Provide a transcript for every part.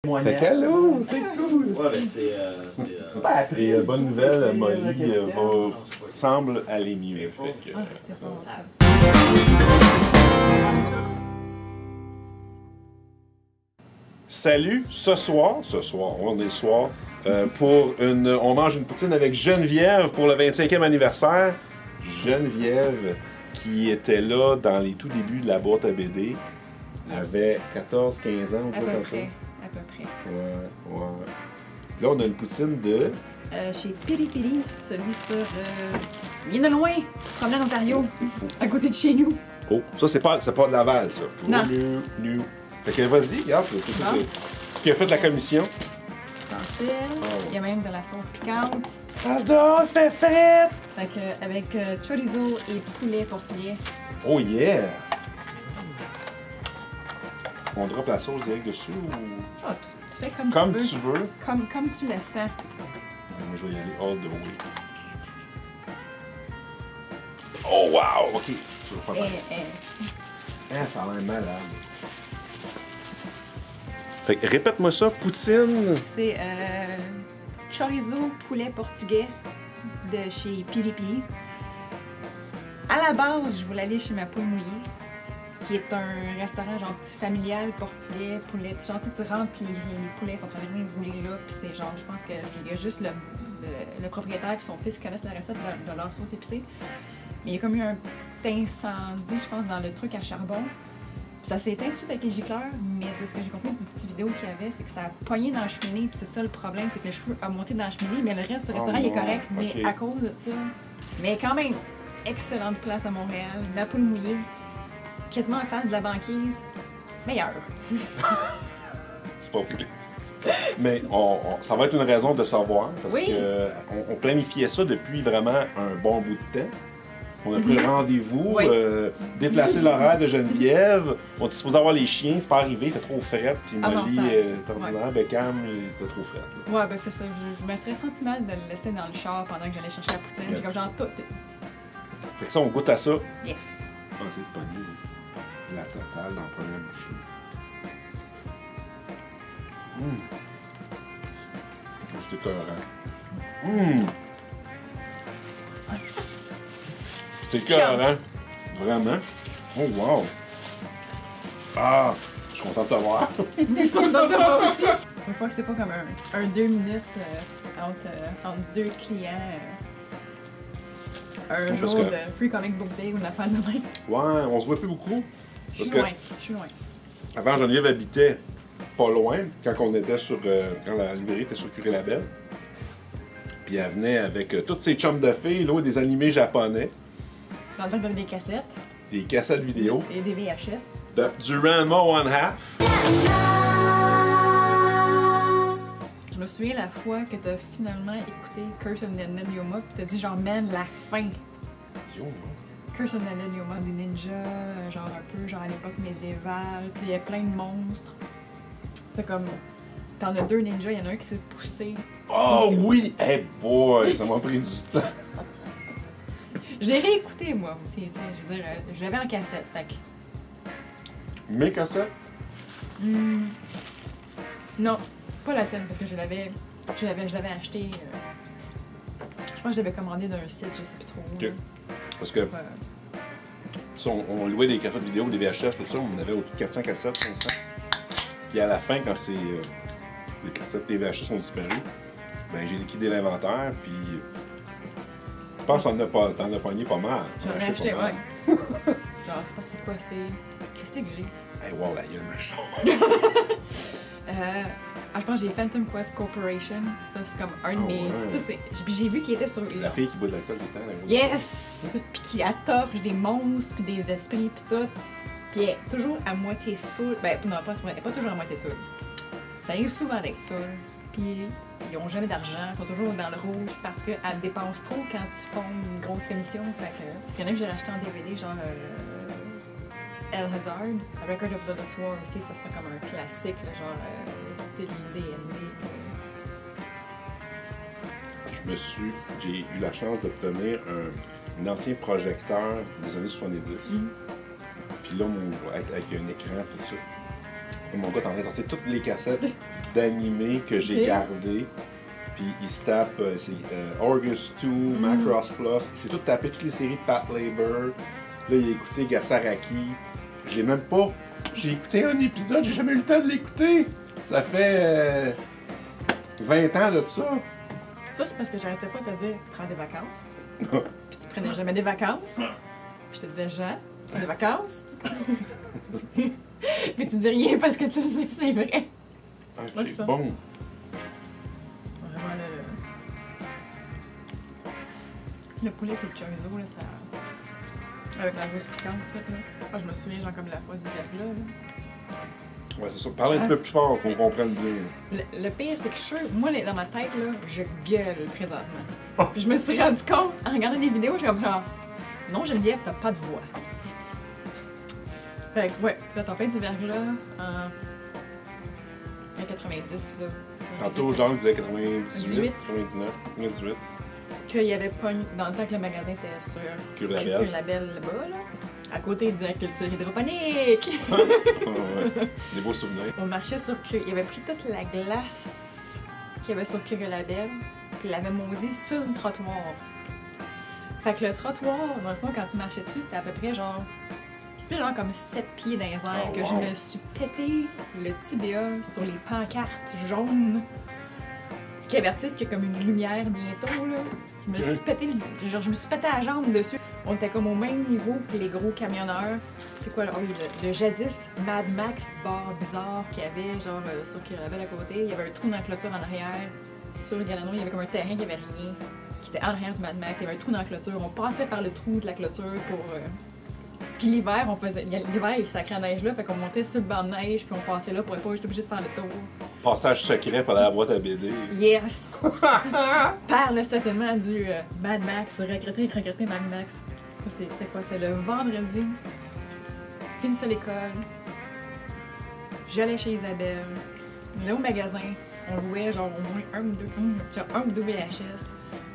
Fait qu'allô, c'est cool! Ouais, ben c'est. Et bonne nouvelle, Molly semble aller mieux. Fait que, c'est bon ça. salut, ce soir, on est le soir, on mange une poutine avec Geneviève pour le 25e anniversaire. Geneviève, qui était là dans les tout débuts de la boîte à BD, avait 14-15 ans, on dit À peu comme près. À peu près. Ouais. Là, on a une poutine de... Chez Piri Piri, celui sur. Bien de loin, promenade Ontario, à côté de chez nous. Oh, ça, c'est pas de Laval, ça. Non. New. Fait que vas-y, regarde, qui a fait de la commission. Essentiel. Il y a même de la sauce piquante. Passe dehors, fait fête! Fait que, avec chorizo et poulet portugais. Oh yeah! On drop la sauce direct dessus ou... Ah, tu fais comme, Comme tu veux. tu veux. Comme tu le sens. Moi, je vais y aller all the way. Oh wow! Ok. Ça va faire mal. Ça a l'air malade. Fait que répète-moi ça, poutine. C'est chorizo poulet portugais de chez Piri Piri. À la base, je voulais aller chez ma poule mouillée, qui est un restaurant genre petit familial portugais, poulet. Genre tu rentres puis les poulets sont en train de rouler là, puis c'est genre, je pense que il y a juste le propriétaire et son fils qui connaissent la recette de leur sauce épicée. Mais il y a comme eu un petit incendie, je pense, dans le truc à charbon. Puis ça s'est éteint tout de suite avec les gicleurs, mais de ce que j'ai compris du petit vidéo qu'il y avait, c'est que ça a pogné dans la cheminée, puis c'est ça le problème, c'est que le cheveu a monté dans la cheminée, mais le reste du restaurant il est correct, mais à cause de ça. Mais quand même, excellente place à Montréal, la poule mouillée, quasiment en face de la banquise, meilleure. C'est pas vrai. Mais ça va être une raison de savoir, parce que on planifiait ça depuis vraiment un bon bout de temps. On a pris le rendez-vous, déplacé l'horaire de Geneviève. On était supposé avoir les chiens, c'est pas arrivé, il fait trop fret. Puis Molly est ordinaire, Beckham, il fait trop fret. Ouais, ben c'est ça. Je me serais senti mal de le laisser dans le char pendant que j'allais chercher la poutine. J'ai comme genre tout. Fait que ça, on goûte à ça. Yes. On va essayer de pogner la totale dans la première bouchée. C'est écœurant. C'est écœurant. Vraiment. Oh wow. Ah, je suis content de te voir. Une fois que c'est pas comme un 2 minutes entre deux clients. Un jour de Free Comic Book Day ou une affaire de même. Ouais, on se voit plus beaucoup. Je suis loin. Avant, Geneviève habitait pas loin, quand on était quand la librairie était sur Curé-Labelle. Puis elle venait avec toutes ses chums de filles, là, des animés japonais. Dans le temps, t'avais des cassettes. Des cassettes vidéo. Et des VHS. Du Ranma One Half. Je me souviens la fois que t'as finalement écouté Curse of the Yoma pis t'as dit genre, man, la fin. Yo, Curse of the Yoma, des ninjas, genre un peu genre à l'époque médiévale, puis il y a plein de monstres. C'est comme, t'en as deux ninjas, il y en a un qui s'est poussé. Oh oui! Hey boy, ça m'a pris du temps. Je l'ai réécouté moi aussi, tu sais, je veux dire, je l'avais en cassette, fait que... Mes cassettes? Non, pas la tienne, parce que je l'avais acheté, je pense que je l'avais commandé d'un site, je sais plus trop. Ok. Parce que on louait des cassettes vidéo, des VHS, tout ça, on avait au-dessus de 400 cassettes, 500. Puis à la fin, quand les cassettes des VHS ont disparu, ben j'ai liquidé l'inventaire, puis je pense que t'en as pogné pas mal. J'en ai acheté, ouais. Genre, je sais pas c'est quoi, qu'est-ce que j'ai? Hey wow, la gueule, machin. Je pense que j'ai Phantom Quest Corporation. Ça, c'est comme un de mes. Ouais. Ça, c'est. J'ai vu qu'il était sur. La fille qui boit de l'alcool tout le temps. Là, Yes! Puis qui attorche des monstres, puis des esprits, puis tout. Puis elle est toujours à moitié saoule. Ben, non, pas elle est pas toujours à moitié saoule. Ça arrive souvent d'être saoule. Puis ils ont jamais d'argent, ils sont toujours dans le rouge parce qu'elles dépensent trop quand ils font une grosse émission. Fait que. Parce qu'il y en a que j'ai racheté en DVD, genre. El Hazard, A Record of Blood War aussi, ça c'était comme un classique, là, genre style D&D. J'ai eu la chance d'obtenir un ancien projecteur des années 70. Puis là, avec un écran, tout ça. Mon gars t'en train de sortir toutes les cassettes. d'animé que j'ai gardé. Puis il se tape, c'est August 2, Macross Plus. Il s'est tout tapé toutes les séries de Pat Labor. Là, il a écouté Gasaraki. Je l'ai même pas. J'ai écouté un épisode, j'ai jamais eu le temps de l'écouter. Ça fait 20 ans de ça. Ça, c'est parce que j'arrêtais pas de te dire prends des vacances. Puis tu prenais jamais des vacances. Puis je te disais Jean, prends des vacances. Puis tu dis rien parce que tu sais que c'est vrai. Ok, Ouais, c'est ça. bon. Vraiment le poulet et le chorizo, là, ça. Avec la sauce piquante, en fait, là. Ah, je me souviens, genre, comme la fois du verglas, là. Ouais, c'est ça. Parlez un petit peu plus fort qu'on comprenne bien. Le pire, c'est que je suis sûre, moi, dans ma tête, là, je gueule présentement. Puis je me suis rendu compte, en regardant des vidéos, je suis comme genre, non, Geneviève, t'as pas de voix. Fait que, ouais, la tempête du verglas, en 90, là. Tantôt, Jean disait 98, 18. 99, 98. Qu'il y avait pas dans le temps que le magasin était sur Cure-Label. Label là-bas, là, à côté de la culture hydroponique. Ouais. Des beaux souvenirs. On marchait sur Cure. Il avait pris toute la glace qu'il y avait sur Cure-Label, puis il l'avait maudit sur le trottoir. Fait que le trottoir, dans le fond, quand tu marchais dessus, c'était à peu près genre comme 7 pieds dans les airs, Oh, que wow. je me suis pété le tibia sur les pancartes jaunes qui avertissent qu'il y a comme une lumière bientôt, là. Je me suis pété, je me suis pété la jambe dessus. On était comme au même niveau que les gros camionneurs. C'est quoi, là? Oh, oui, le jadis Mad Max bar bizarre qu'il y avait, genre, sur Cure-Label à côté. Il y avait un trou dans la clôture en arrière. Sur Galano, il y avait comme un terrain qui avait rien, qui était en arrière du Mad Max. Il y avait un trou dans la clôture. On passait par le trou de la clôture pour... Puis l'hiver, l'hiver, il sacrait la neige là, fait qu'on montait sur le banc de neige, puis on passait là pour être pas obligé de faire le tour. Passage secret par la boîte à BD. Yes! Par le stationnement du Mad Max, regretter Mad Max. Ça, c'était quoi? C'est le vendredi. Finissais l'école. J'allais chez Isabelle. Là au magasin, on louait genre au moins un ou deux VHS.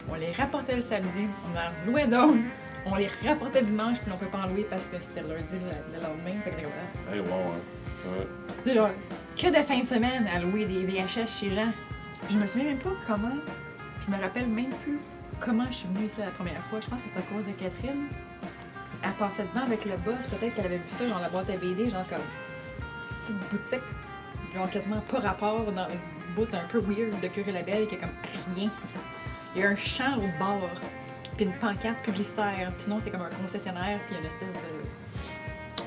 On les rapportait le samedi, on en louait d'autres. On les rapportait dimanche, puis on peut pas en louer parce que c'était lundi le lendemain. Fait que t'es comme Hey, wow, hein. Ouais. tu sais, genre, que de fin de semaine à louer des VHS chez gens. Puis je me souviens même pas comment, je me rappelle même plus comment je suis venue ici la première fois. Je pense que c'est à cause de Catherine. Elle passait devant avec le boss, peut-être qu'elle avait vu ça, genre la boîte à BD, genre comme petite boutique, genre quasiment pas rapport dans une boîte un peu weird de Cure-Label qui est comme rien. Il y a un champ au bord, puis une pancarte publicitaire, puis sinon c'est comme un concessionnaire, puis une espèce de...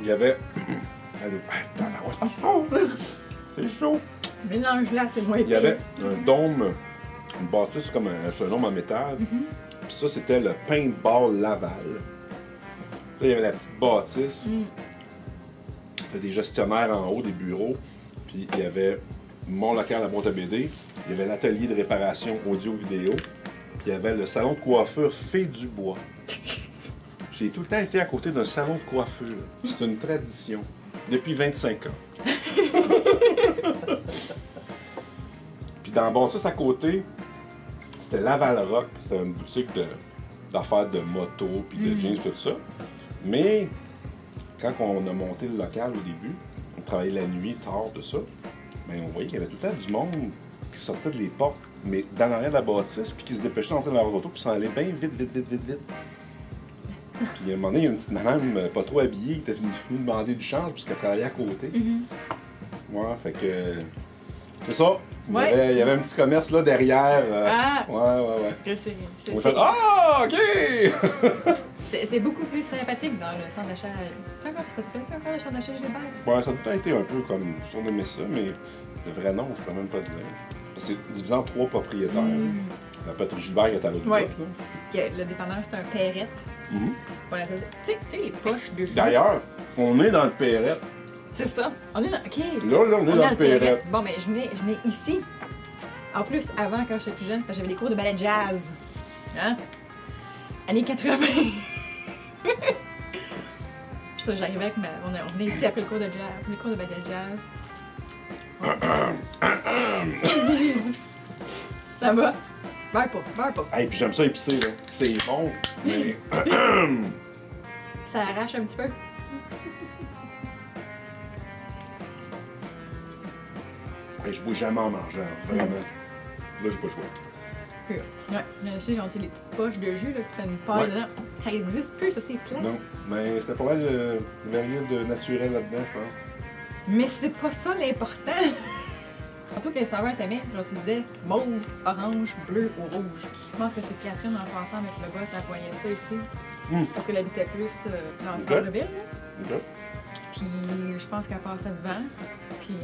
Il y avait. Allez, c'est chaud! Mélange là, c'est moins Il y avait un dôme, une bâtisse comme un dôme en métal. Puis ça, c'était le Paintball Laval. Là, il y avait la petite bâtisse. C'était des gestionnaires en haut, des bureaux. Puis il y avait mon local à boîte à BD. Il y avait l'atelier de réparation audio-vidéo. Puis il y avait le salon de coiffure Fée du Bois. J'ai tout le temps été à côté d'un salon de coiffure. C'est une tradition. Depuis 25 ans. Puis dans bon, ça à côté, c'était Laval Rock. C'était une boutique d'affaires de moto, puis de jeans, tout ça. Mais quand on a monté le local au début, on travaillait la nuit, tard, tout ça, mais on voyait qu'il y avait tout le temps du monde qui sortait de les portes, mais dans l'arrière de la bâtisse, puis qui se dépêchait d'entrer dans leur auto, puis s'en allait bien vite. Puis à un moment donné, il y a une petite madame pas trop habillée qui était venue demander du change puisqu'elle travaillait à côté. Ouais, fait que. C'est ça. Ouais. Il y avait un petit commerce là derrière. Ah! Ouais. Que On a fait Ah, ok! c'est beaucoup plus sympathique dans le centre d'achat. C'est encore, ça s'appelle ça encore le centre d'achat Gilbert? Ouais, ça a tout le temps été un peu comme surnommé ça, mais le vrai nom, je peux même pas te dire. C'est divisé en 3 propriétaires. La Patrick Gilbert est à l'autre Ouais. bout, Le dépanneur, c'est un Perrette. Voilà, tu sais, les poches de jus. D'ailleurs, on est dans le Perrette. C'est ça. On est dans. OK. Là, on est dans le Perrette. Bon, mais je venais ici. En plus, avant, quand j'étais plus jeune, parce que j'avais des cours de ballet jazz. Hein? Années 80. Puis ça, j'arrivais avec ma. On venait ici après le cours de jazz, après les cours de ballet jazz. Ça va? Beurre pas. Hey, puis j'aime ça épicé, là. C'est bon, mais. Ça arrache un petit peu. Hey, je bois jamais en mangeant, vraiment. Là, j'ai pas le choix. Ouais, mais je sais, genre, les petites poches de jus, là, que tu fais une paille dedans. Ça existe plus, ça, c'est plat. Non, mais c'était pas mal de variété naturelle là-dedans, je pense. Mais c'est pas ça l'important. Surtout que les saveurs t'aimais, genre tu disais mauve, orange, bleu ou rouge. Je pense que c'est Catherine en passant avec le boss, elle voyait ça ici. Parce qu'elle habitait plus dans le centre-ville. Puis je pense qu'elle passait devant, puis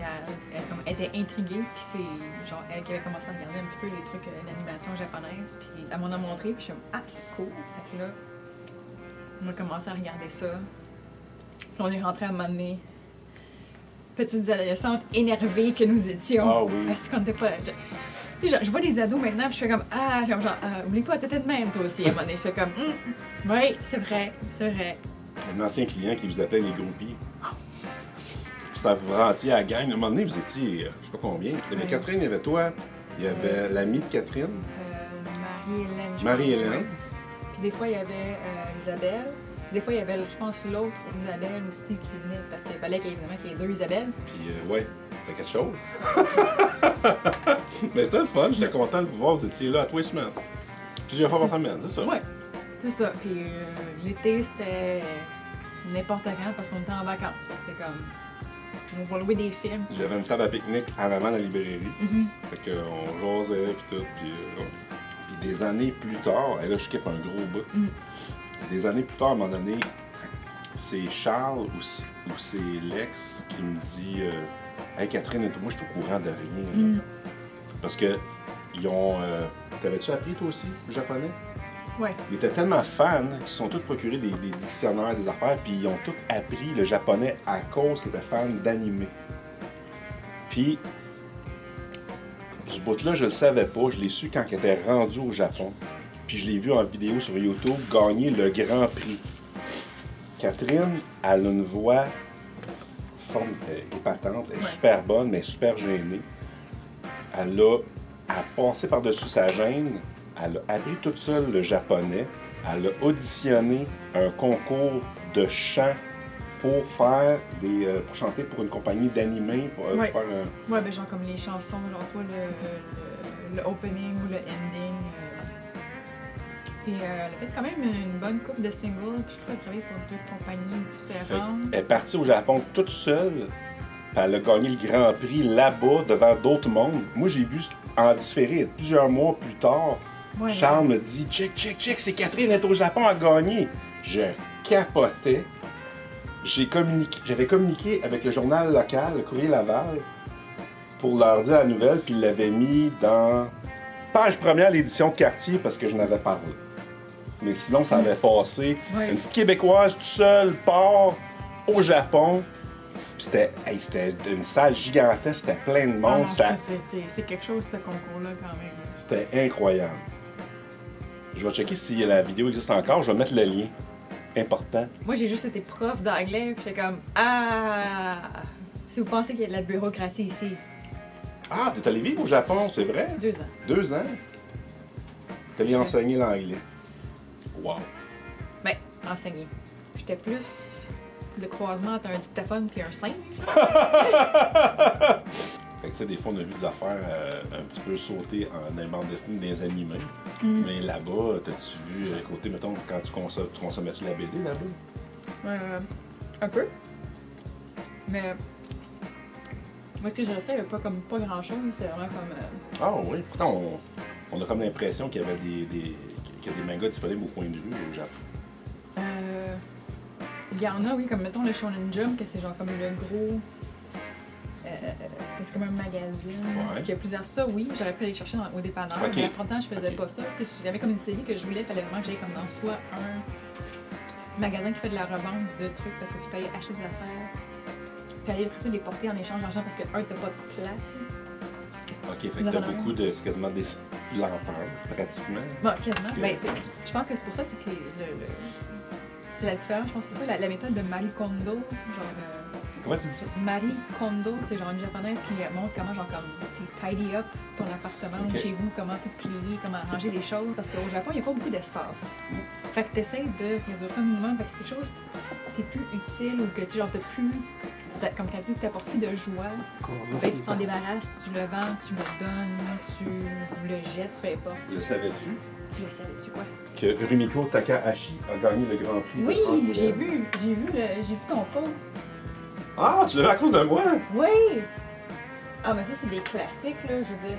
elle était intriguée, puis c'est genre elle qui avait commencé à regarder un petit peu les trucs d'animation japonaise, puis elle m'en a montré, puis je suis comme ah c'est cool. Fait que là, on a commencé à regarder ça. Puis on est rentré à un moment donné. Petites adolescentes énervées que nous étions. Ah oui. Est-ce qu'on n'était pas. Je vois des ados maintenant, puis je fais comme ah, genre, oublie pas, t'étais de même toi aussi. À un moment donné, je fais comme oui, c'est vrai, c'est vrai. Un ancien client qui vous appelait les groupies. Ça vous rentier à la gang. À un moment donné, vous étiez, je sais pas combien. Il y avait Catherine, il y avait toi, il y avait l'amie de Catherine. Marie-Hélène. Marie-Hélène. Puis des fois, il y avait Isabelle. Des fois, il y avait, je pense, l'autre Isabelle aussi qui venait, parce qu'il fallait qu'il y ait deux Isabelles. Puis, ouais, c'était quelque chose. Mais c'était le fun, j'étais content de vous voir, vous étiez là à tous les semaines. Plusieurs fois par semaine, c'est ça? Ouais, c'est ça. Puis l'été, c'était n'importe quand parce qu'on était en vacances. C'est comme, on va louer des films. J'avais une table à pique-nique en avant de la librairie. Fait qu'on jasait, puis tout. Puis des années plus tard, et là, je skippe un gros bout. Des années plus tard, à un moment donné, c'est Charles ou c'est Lex qui me dit hey Catherine, moi je suis au courant de rien. Parce que ils ont. T'avais-tu appris toi aussi le japonais? Ouais. Ils étaient tellement fans qu'ils se sont tous procurés des dictionnaires, des affaires, puis ils ont tous appris le japonais à cause qu'ils étaient fans d'anime. Puis, ce bout-là, je le savais pas, je l'ai su quand il était rendu au Japon. Puis je l'ai vu en vidéo sur YouTube gagner le Grand Prix. Catherine, elle a une voix épatante, elle est super bonne, mais super gênée. Elle a passé par-dessus sa gêne, elle a appris toute seule le japonais, elle a auditionné un concours de chant pour faire pour chanter pour une compagnie d'animé, pour faire un... Ouais, ben genre comme les chansons, genre soit le opening ou le ending. Puis elle a fait quand même une bonne coupe de singles, puis je crois qu'elle travaille pour deux compagnies différentes. Elle est partie au Japon toute seule, puis elle a gagné le Grand Prix là-bas devant d'autres mondes. Moi, j'ai vu en différé plusieurs mois plus tard. Ouais, Charles me dit check, c'est Catherine est au Japon à gagner. Je capotais. J'avais communiqué avec le journal local, le Courrier Laval, pour leur dire la nouvelle, puis ils l'avaient mis dans page première l'édition de quartier parce que je n'avais parlé. Mais sinon, ça avait passé. Ouais. Une petite Québécoise toute seule part au Japon. C'était une salle gigantesque, c'était plein de monde. C'est quelque chose, ce concours-là, quand même. C'était incroyable. Je vais checker si la vidéo existe encore, je vais mettre le lien. Important. Moi, j'ai juste été prof d'anglais, puis j'étais comme ah! Si vous pensez qu'il y a de la bureaucratie ici. Ah, t'es allé vivre au Japon, c'est vrai? 2 ans. 2 ans? T'es allé enseigner l'anglais. Wow. Ben, enseigner. J'étais plus le croisement entre un dictaphone et un singe. Fait que tu sais, des fois, on a vu des affaires un petit peu sauter dans les bandes dessinées des animés. Mais là-bas, t'as-tu vu, côté, mettons, quand tu consommais-tu la BD là-bas? Un peu. Mais moi, ce que je restais, il n'y avait pas grand-chose. C'est vraiment comme... Ah oui, pourtant, on a comme l'impression qu'il y avait des mangas disponibles au coin de rue au Japon. Il y en a, oui, comme mettons le Shonen Jump, que c'est genre comme le gros... c'est comme un magazine. Ouais. Il y a plusieurs ça, oui. J'aurais pu aller chercher au dépanneur. Okay. Mais à 30 ans, je faisais pas ça. Si j'avais comme une série que je voulais, il fallait vraiment que j'aille comme dans soit un magasin qui fait de la revente de trucs parce que tu peux aller acheter des affaires. Puis aller après ça les porter en échange d'argent parce que t'as pas de place. Ok, fait que t'as beaucoup de. C'est quasiment des lampeurs, pratiquement. Bon, quasiment. Ben, je pense que c'est pour ça, c'est que c'est la différence. Je pense que c'est pour ça la méthode de Marie Kondo. Genre. Comment tu dis ça? Marie Kondo, c'est genre une japonaise qui montre comment genre comme tidy up ton appartement chez vous, comment tout plier, comment ranger des choses. Parce qu'au Japon, il n'y a pas beaucoup d'espace. Fait que t'essayes de réduire ça au minimum. Fait que c'est quelque chose t'es plus utile ou que tu genre t'as plus comme tu as dit, t'apporter de joie. Ben, tu t'en débarrasses, tu le vends, tu le donnes, tu le jettes, peu importe. Le savais-tu? Le savais-tu quoi? Que Rumiko Takahashi a gagné le Grand Prix. Oui, de j'ai Angoulême. vu ton post. Ah, tu l'as vu à cause de moi? Oui! Ah, mais ça, c'est des classiques, là. Je veux dire,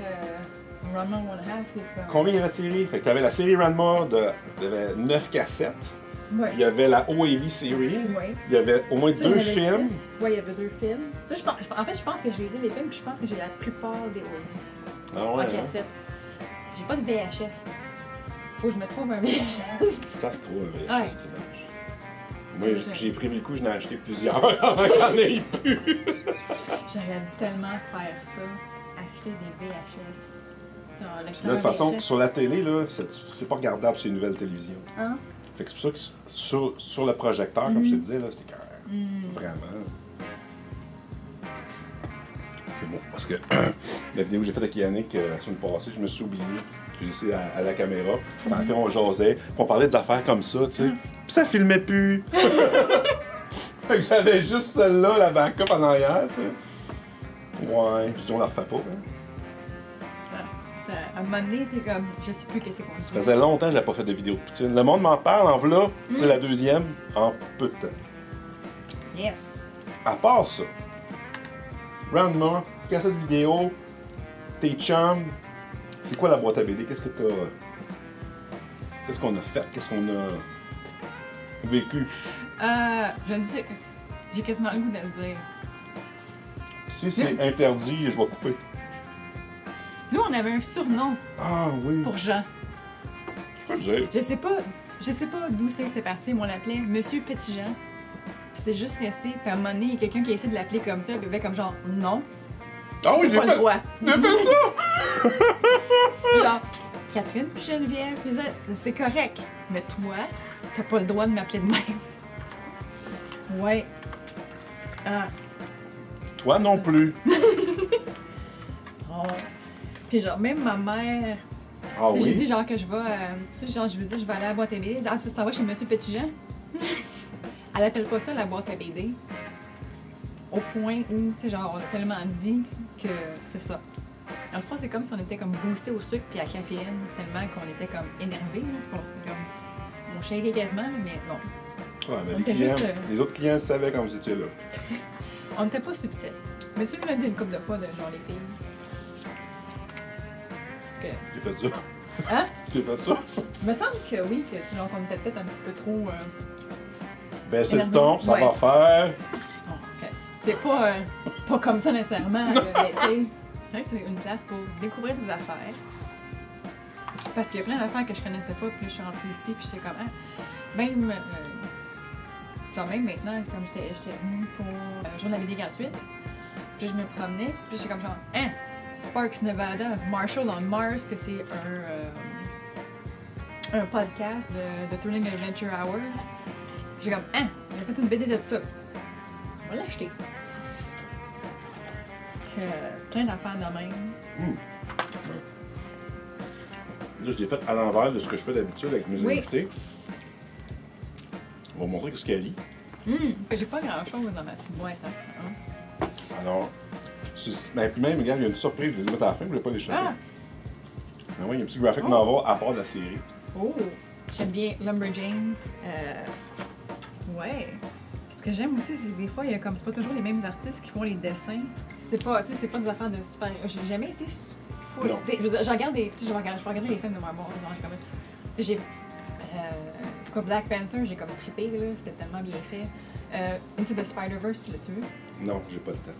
Ranma One Half, c'est comme. Combien il y avait de séries? Fait que t'avais la série Ranma il y avait 9 cassettes. Ouais. Il y avait la OAV Series. Ouais. Il y avait au moins Ça, il y 2 en avait films. 6. Ouais, il y avait 2 films. Ça, en fait, je pense que je les ai, les films, puis je pense que j'ai la plupart des OAVs. Ah ouais, En hein? cassette. J'ai pas de VHS. Faut que je me trouve un VHS. Ça se trouve, mais Ouais. c'est dommage. Moi, j'ai pris le coup, j'en ai acheté plusieurs avant qu'il y en ait plus. J'aurais dû tellement faire ça. Acheter des VHS. Genre, De toute façon, sur la télé, là, c'est pas regardable sur une nouvelle télévision. Hein? Fait que c'est pour ça que sur le projecteur, comme je te disais, là, c'était carré. Vraiment. C'est bon, parce que la vidéo que j'ai faite avec Yannick la semaine passée, je me suis oublié. J'ai laissé à la caméra. En fait, on jasait. Puis on parlait des affaires comme ça, tu sais. Puis ça filmait plus. Fait que j'avais juste celle-là, la backup en arrière, tu sais. Ouais, je dis on la refait pas. Hein. À un moment donné, t'es comme, je sais plus qu'est-ce qu'on dit. Ça faisait longtemps que je n'avais pas fait de vidéo de poutine. Le monde m'en parle en v'là, c'est la deuxième, en peu de temps. Yes! À part ça, Ranma, cassette vidéo, tes chums, c'est quoi la boîte à BD? Qu'est-ce que t'as. Qu'est-ce qu'on a fait? Qu'est-ce qu'on a vécu? Je le dis, j'ai quasiment le goût de le dire. Si c'est interdit, je vais couper. Nous, on avait un surnom Ah oui. pour Jean. Je peux le dire. Je sais pas d'où c'est parti, mais on l'appelait Monsieur Petit Jean. Puis c'est juste resté, puis à un moment donné, il y a quelqu'un qui a essayé de l'appeler comme ça, puis il avait comme genre, non, Ah oui, j'ai pas le fait. droit. J'ai fait ça! Genre, Catherine puis Geneviève, puis ça, c'est correct, mais toi, t'as pas le droit de m'appeler de même. Ouais. Ah. Toi non plus. Oh. Puis genre, même ma mère, Ah si j'ai dit oui? genre que je vais, tu sais, genre je veux dire, je vais aller à la boîte à BD, ah, tu veux savoir chez Monsieur Petit Jean? Elle appelle pas ça la boîte à BD. Au point où, tu sais, genre, on a tellement dit que c'est ça. Dans le fond, c'est comme si on était comme boosté au sucre puis à la caféine, tellement qu'on était comme énervé, là. On shakeait quasiment, mais bon. Ouais, mais On les, était clients, juste, les autres clients savaient quand vous étiez là. On n'était pas subtil. Mais tu me l'as dit une couple de fois de genre les filles. Parce que. J'ai fait ça. Hein? J'ai fait ça. Il me semble que oui, que genre qu'on était peut-être un petit peu trop. Baissez le énervé. ton, ça Ouais. va faire. Bon, ok. C'est pas comme ça nécessairement, là, mais tu sais, c'est vrai que c'est une place pour découvrir des affaires. Parce qu'il y a plein d'affaires que je connaissais pas, puis je suis rentrée ici, puis j'étais comme, ah, même, genre même maintenant, comme j'étais venue pour jour de la BD gratuite, puis je me promenais, puis j'étais comme genre, hein, Sparks Nevada, Marshall on Mars, que c'est un podcast de Thrilling Adventure Hour. J'ai comme, hein, il a fait une BD de ça. On va l'acheter. Plein d'affaires de même. Là, je l'ai fait à l'envers de ce que je fais d'habitude avec mes Oui. invités. On va vous montrer ce qu'elle lit. J'ai pas grand chose dans ma petite boîte. Hein. Alors, ben, puis même, regarde, il y a une surprise, je vais les mettre à la fin, je ne voulais pas les choquer. Ah! Mais oui, il y a un petit graphic novel à part de la série. Oh! J'aime bien Lumberjanes. Ouais. Ce que j'aime aussi, c'est que des fois, il y a comme c'est pas toujours les mêmes artistes qui font les dessins. C'est pas, tu sais, c'est pas des affaires de super. J'ai jamais été full. Non. Je veux dire, je regarde des. Tu sais, je vais regarder les films de Marvel. Genre, comme. J'ai. Quoi, Black Panther, j'ai comme trippé, là. C'était tellement bien fait. Into the Spider-Verse, l'as-tu vu? Non, j'ai pas le temps.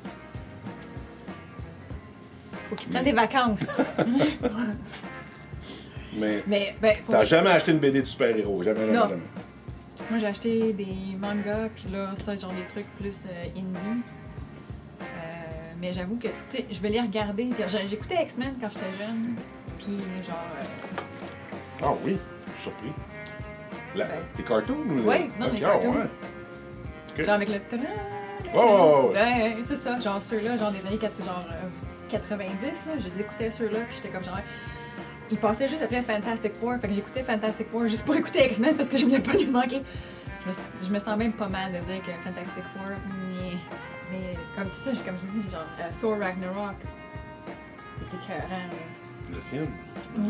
Faut qu'il prenne des vacances. Mais Ben, pour- t'as jamais acheté une BD de super-héros, jamais, Non. jamais. Moi, j'ai acheté des mangas, puis là, ça, genre des trucs plus indie. Mais j'avoue que, tu sais, je vais les regarder. J'écoutais X-Men quand j'étais jeune, puis genre. Ah oui, je suis surpris. Les cartoons? Ou Ouais, non, les cartoons. Ouais. Ok. Genre avec le. Oh! Ouais, c'est ça, genre ceux-là, genre des années 90, là, je les écoutais ceux-là, puis j'étais comme genre. Ils passaient juste après Fantastic Four, fait que j'écoutais Fantastic Four juste pour écouter X-Men parce que je voulais pas lui manquer. Je me sens même pas mal de dire que Fantastic Four, Mais comme c'est ça, comme j'ai dit, genre Thor Ragnarok. C'était écœurant, là. Le film?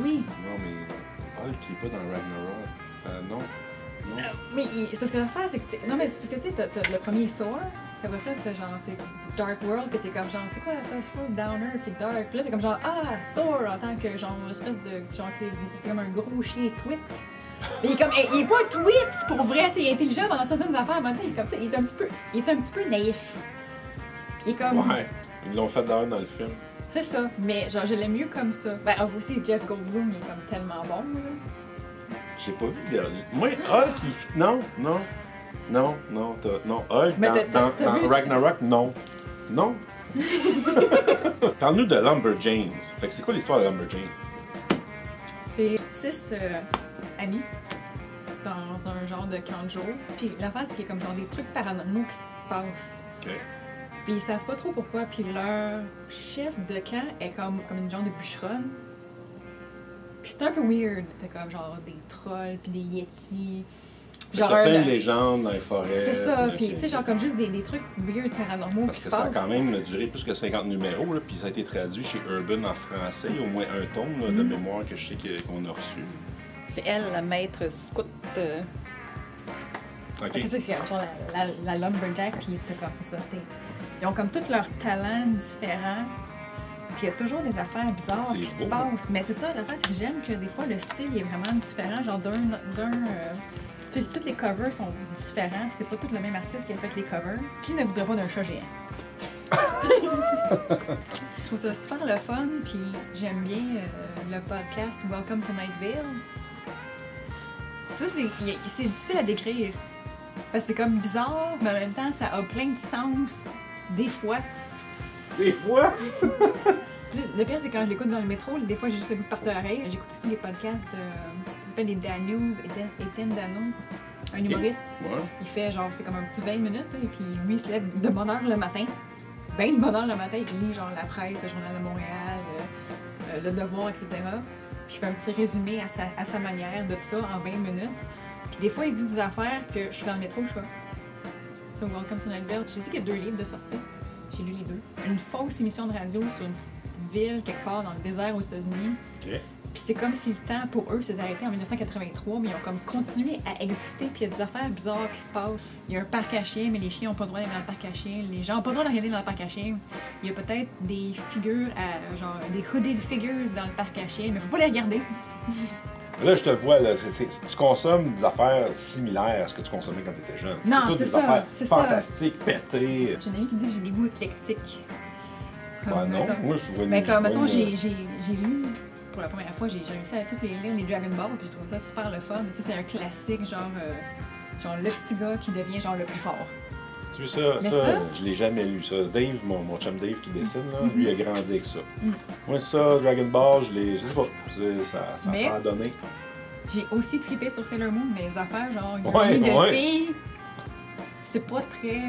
Oui. Non, mais Hulk qui est pas dans Ragnarok. Ça, non. Non. Mais c'est parce que l'affaire, c'est que. Non, mais c'est parce que tu sais, t'as le premier Thor. Après ça, t'as genre, c'est Dark World, que t'es comme genre, c'est quoi ça? C'est full downer, qui est dark. Puis là, t'es comme genre, ah, Thor, en tant que genre, espèce de. Genre, c'est comme un gros chien tweet. Mais il est comme, il est pas un tweet pour vrai, tu sais, il est intelligent pendant certaines affaires, mais il est comme ça, il est un petit peu naïf. Puis il est comme. Ouais, ils l'ont fait d'ailleurs dans le film. C'est ça, mais genre, je l'aime mieux comme ça. Ben, aussi, Jeff Goldblum, il est comme tellement bon, là. J'ai pas vu le dernier. Moi, Hulk, il. Non, non. Non, non, non. Hulk, Mais dans vu... Ragnarok, non. Non. Parle-nous de Lumberjanes. Fait que c'est quoi l'histoire de Lumberjanes? C'est 6 amis dans un genre de camp de jour. Puis l'affaire, c'est qu'il y a comme genre des trucs paranormaux qui se passent. Ok. Puis ils savent pas trop pourquoi. Puis leur chef de camp est comme une genre de bûcheronne. Puis c'est un peu weird. T'as comme genre des trolls, puis des yétis. Genre t'as plein de légendes dans les forêts. C'est ça, puis tu sais, genre comme juste des trucs weird paranormaux parce qui que se passent. ça a quand même duré plus que 50 numéros, là, puis ça a été traduit chez Urban en français. Il y a au moins un tome là, de mémoire que je sais qu'on a reçu. C'est elle, la maître scout. Ok. C'est ça, genre la lumberjack, puis c'est ça. Ils ont comme tous leurs talents différents. Puis il y a toujours des affaires bizarres qui se passent. Mais c'est ça, l'affaire, c'est que j'aime que des fois le style est vraiment différent. Genre toutes les covers sont différents. C'est pas tout le même artiste qui a fait les covers. Qui ne voudrait pas d'un chat géant? Je trouve ça super le fun. Puis j'aime bien le podcast Welcome to Night Vale. Ça, c'est difficile à décrire. Parce que c'est comme bizarre, mais en même temps, ça a plein de sens. Des fois. Des fois? Le pire, c'est quand je l'écoute dans le métro, des fois, j'ai juste le goût de partir à rire. J'écoute aussi des podcasts, ça s'appelle les Dan News, Étienne Dano, un humoriste. Ouais. Il fait genre, c'est comme un petit 20 minutes, là, et puis lui, il se lève de bonne heure le matin. Ben de bonne heure le matin, il lit genre la presse, le Journal de Montréal, Le Devoir, etc. Puis il fait un petit résumé à sa manière de tout ça en 20 minutes. Puis des fois, il dit des affaires que je suis dans le métro, je suis comme. So, Welcome to Night Vale. Je sais qu'il y a 2 livres de sortie. J'ai lu les 2. Une fausse émission de radio sur une petite ville quelque part dans le désert aux États-Unis. Okay. Puis c'est comme si le temps pour eux s'est arrêté en 1983, mais ils ont comme continué à exister. Puis il y a des affaires bizarres qui se passent. Il y a un parc à chiens, mais les chiens n'ont pas le droit d'aller dans le parc à chiens. Les gens n'ont pas le droit de regarder dans le parc à chiens. Il y a peut-être des figures, genre des hooded figures dans le parc à chiens, mais faut pas les regarder. Là, je te vois, là, tu consommes des affaires similaires à ce que tu consommais quand tu étais jeune. Non, c'est des ça. affaires C'est fantastiques, pétées. J'ai une amie qui dit que j'ai des goûts éclectiques. Bah non, moi je trouvais mais comme, mettons, j'ai lu, pour la première fois, j'ai réussi à toutes les lire, les Dragon Ball, puis je trouve ça super le fun. Ça, c'est un classique, genre le petit gars qui devient genre le plus fort. Tu vois ça, je l'ai jamais lu, ça. Dave, mon chum Dave qui dessine, là, lui, il a grandi avec ça. Moi, ça, Dragon Ball, je sais pas, ça m'a donné. J'ai aussi trippé sur Sailor Moon, mais les affaires, genre, ouais, de filles, c'est pas très...